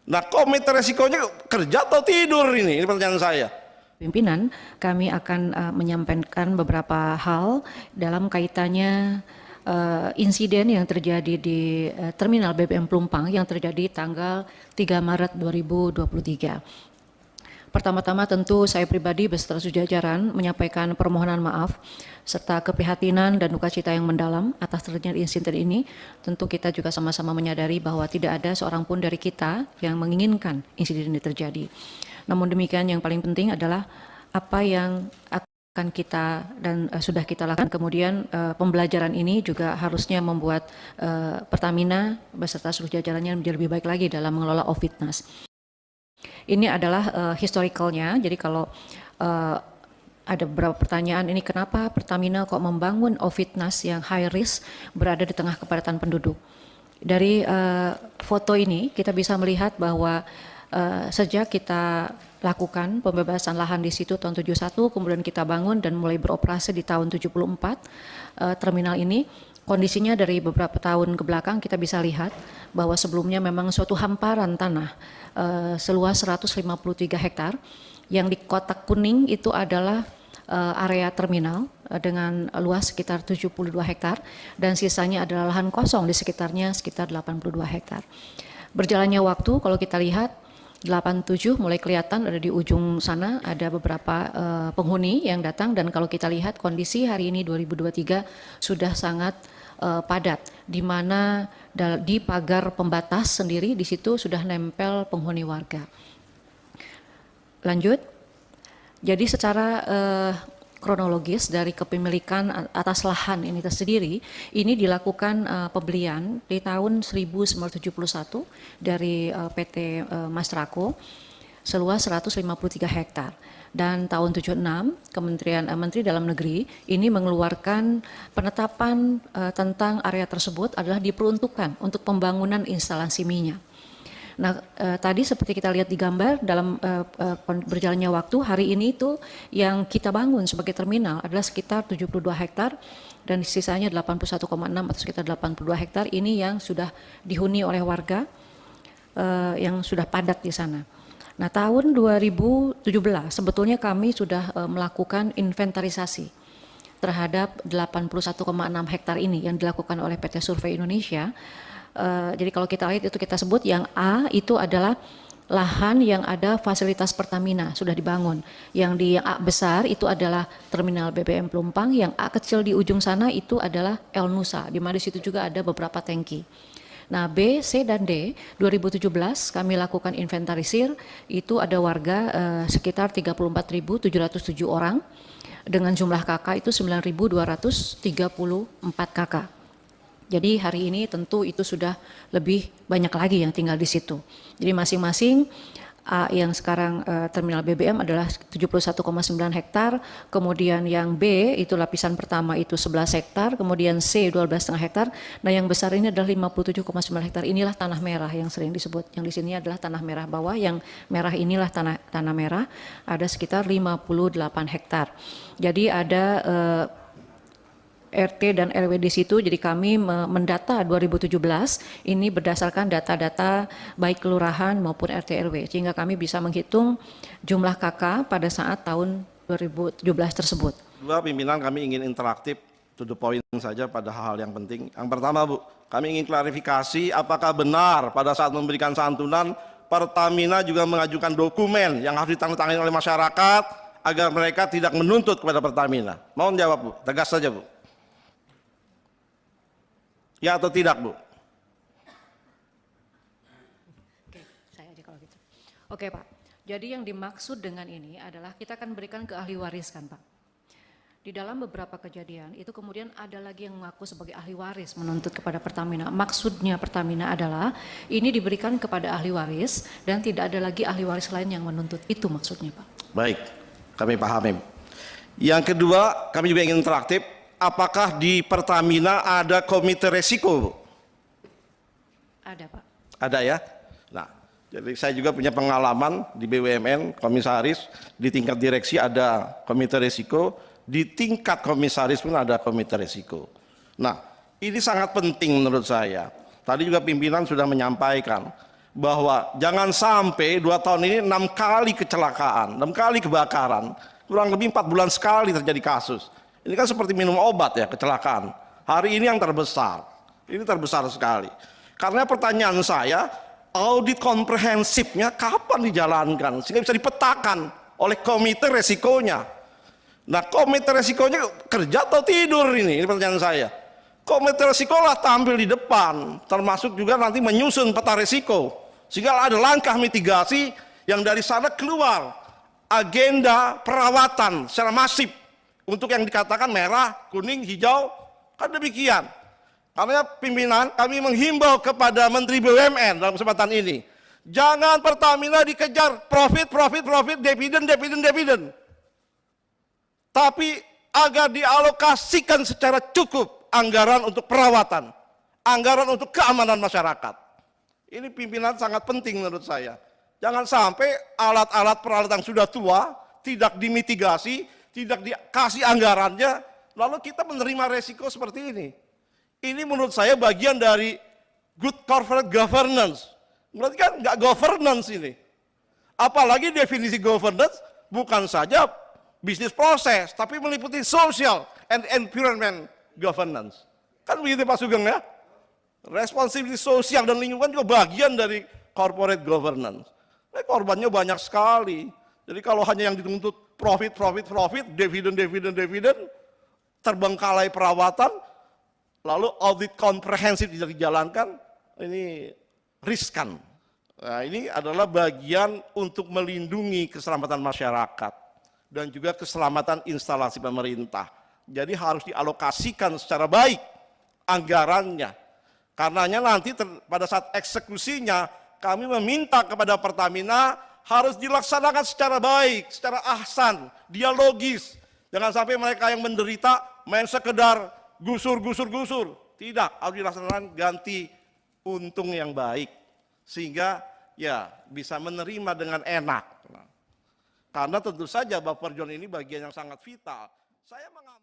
Nah, komite resikonya kerja atau tidur ini? Ini pertanyaan saya. Pimpinan, kami akan menyampaikan beberapa hal dalam kaitannya insiden yang terjadi di Terminal BBM Pelumpang yang terjadi tanggal 3 Maret 2023. Pertama-tama tentu saya pribadi beserta sejajaran menyampaikan permohonan maaf serta keprihatinan dan duka cita yang mendalam atas terjadinya insiden ini. Tentu kita juga sama-sama menyadari bahwa tidak ada seorang pun dari kita yang menginginkan insiden ini terjadi. Namun demikian yang paling penting adalah apa yang akan kita dan sudah kita lakukan. Kemudian pembelajaran ini juga harusnya membuat Pertamina beserta seluruh jajarannya menjadi lebih baik lagi dalam mengelola Ovitnas. Ini adalah historicalnya, jadi kalau ada beberapa pertanyaan ini kenapa Pertamina kok membangun Ovitnas yang high risk berada di tengah kepadatan penduduk. Dari foto ini kita bisa melihat bahwa sejak kita lakukan pembebasan lahan di situ tahun 71, kemudian kita bangun dan mulai beroperasi di tahun 74, terminal ini kondisinya dari beberapa tahun ke belakang kita bisa lihat bahwa sebelumnya memang suatu hamparan tanah seluas 153 hektar yang di kotak kuning itu adalah area terminal dengan luas sekitar 72 hektar dan sisanya adalah lahan kosong di sekitarnya sekitar 82 hektar. Berjalannya waktu kalau kita lihat 87 mulai kelihatan ada di ujung sana ada beberapa penghuni yang datang dan kalau kita lihat kondisi hari ini 2023 sudah sangat padat di mana di pagar pembatas sendiri di situ sudah nempel penghuni warga. Lanjut. Jadi secara kronologis dari kepemilikan atas lahan ini tersendiri, ini dilakukan pembelian di tahun 1971 dari PT Mastrako seluas 153 hektar. Dan tahun 76 Kementerian Menteri Dalam Negeri ini mengeluarkan penetapan tentang area tersebut adalah diperuntukkan untuk pembangunan instalasi minyak. Nah, tadi seperti kita lihat di gambar dalam berjalannya waktu hari ini itu yang kita bangun sebagai terminal adalah sekitar 72 hektar dan sisanya 81,6 atau sekitar 82 hektar ini yang sudah dihuni oleh warga yang sudah padat di sana. Nah, tahun 2017 sebetulnya kami sudah melakukan inventarisasi terhadap 81,6 hektar ini yang dilakukan oleh PT Survei Indonesia. Jadi kalau kita lihat itu kita sebut yang A itu adalah lahan yang ada fasilitas Pertamina sudah dibangun. Yang di A besar itu adalah terminal BBM Pelumpang, yang A kecil di ujung sana itu adalah El Nusa, di mana di situ juga ada beberapa tangki. Nah, B, C, dan D 2017 kami lakukan inventarisir, itu ada warga sekitar 34.707 orang dengan jumlah KK itu 9.234 KK. Jadi hari ini tentu itu sudah lebih banyak lagi yang tinggal di situ. Jadi masing-masing A yang sekarang terminal BBM adalah 71,9 hektar, kemudian yang B itu lapisan pertama itu 11 hektar, kemudian C 12,5 hektar. Nah, yang besar ini adalah 57,9 hektar. Inilah tanah merah yang sering disebut. Yang di sini adalah tanah merah bawah, yang merah inilah tanah merah, ada sekitar 58 hektar. Jadi ada RT dan RW di situ, jadi kami mendata 2017 ini berdasarkan data-data baik kelurahan maupun RT RW sehingga kami bisa menghitung jumlah KK pada saat tahun 2017 tersebut. Dua pimpinan kami ingin interaktif to the point saja pada hal-hal yang penting. Yang pertama Bu, kami ingin klarifikasi apakah benar pada saat memberikan santunan Pertamina juga mengajukan dokumen yang harus ditandatangani oleh masyarakat agar mereka tidak menuntut kepada Pertamina. Mohon jawab Bu, tegas saja Bu. Ya atau tidak, Bu? Oke, saya aja kalau gitu. Oke, Pak. Jadi yang dimaksud dengan ini adalah kita akan berikan ke ahli waris kan, Pak. Di dalam beberapa kejadian itu kemudian ada lagi yang mengaku sebagai ahli waris menuntut kepada Pertamina. Maksudnya Pertamina adalah ini diberikan kepada ahli waris dan tidak ada lagi ahli waris lain yang menuntut. Itu maksudnya, Pak. Baik, kami pahami. Yang kedua, kami juga ingin interaktif. Apakah di Pertamina ada komite resiko, Bu? Ada, Pak. Ada ya? Nah, jadi saya juga punya pengalaman di BUMN, komisaris, di tingkat direksi ada komite resiko, di tingkat komisaris pun ada komite resiko. Nah, ini sangat penting menurut saya. Tadi juga pimpinan sudah menyampaikan bahwa jangan sampai 2 tahun ini 6 kali kecelakaan, 6 kali kebakaran, kurang lebih 4 bulan sekali terjadi kasus. Ini kan seperti minum obat ya, kecelakaan. Hari ini yang terbesar, ini terbesar sekali. Karena pertanyaan saya, audit komprehensifnya kapan dijalankan sehingga bisa dipetakan oleh komite resikonya. Nah, komite resikonya kerja atau tidur ini pertanyaan saya. Komite resiko lah tampil di depan, termasuk juga nanti menyusun peta resiko, sehingga ada langkah mitigasi yang dari sana keluar agenda perawatan secara masif untuk yang dikatakan merah, kuning, hijau, kan demikian. Karena pimpinan kami menghimbau kepada Menteri BUMN dalam kesempatan ini, jangan Pertamina dikejar profit, dividen. Tapi agar dialokasikan secara cukup anggaran untuk perawatan, anggaran untuk keamanan masyarakat. Ini pimpinan sangat penting menurut saya. Jangan sampai alat-alat peralatan sudah tua, tidak dimitigasi, tidak dikasih anggarannya, lalu kita menerima resiko seperti ini. Ini menurut saya bagian dari good corporate governance. Berarti kan nggak governance ini. Apalagi definisi governance bukan saja bisnis proses, tapi meliputi social and environment governance. Kan begitu Pak Sugeng ya? Responsibility sosial dan lingkungan juga bagian dari corporate governance. Nah, korbannya banyak sekali. Jadi kalau hanya yang dituntut profit, dividen, terbengkalai perawatan, lalu audit komprehensif tidak dijalankan, ini riskan. Nah, ini adalah bagian untuk melindungi keselamatan masyarakat dan juga keselamatan instalasi pemerintah. Jadi harus dialokasikan secara baik anggarannya. Karenanya nanti pada saat eksekusinya kami meminta kepada Pertamina harus dilaksanakan secara baik, secara ahsan, dialogis. Jangan sampai mereka yang menderita main sekedar gusur. Tidak, harus dilaksanakan ganti untung yang baik. Sehingga ya bisa menerima dengan enak. Karena tentu saja Bapak Perjuangan ini bagian yang sangat vital. Saya mengamati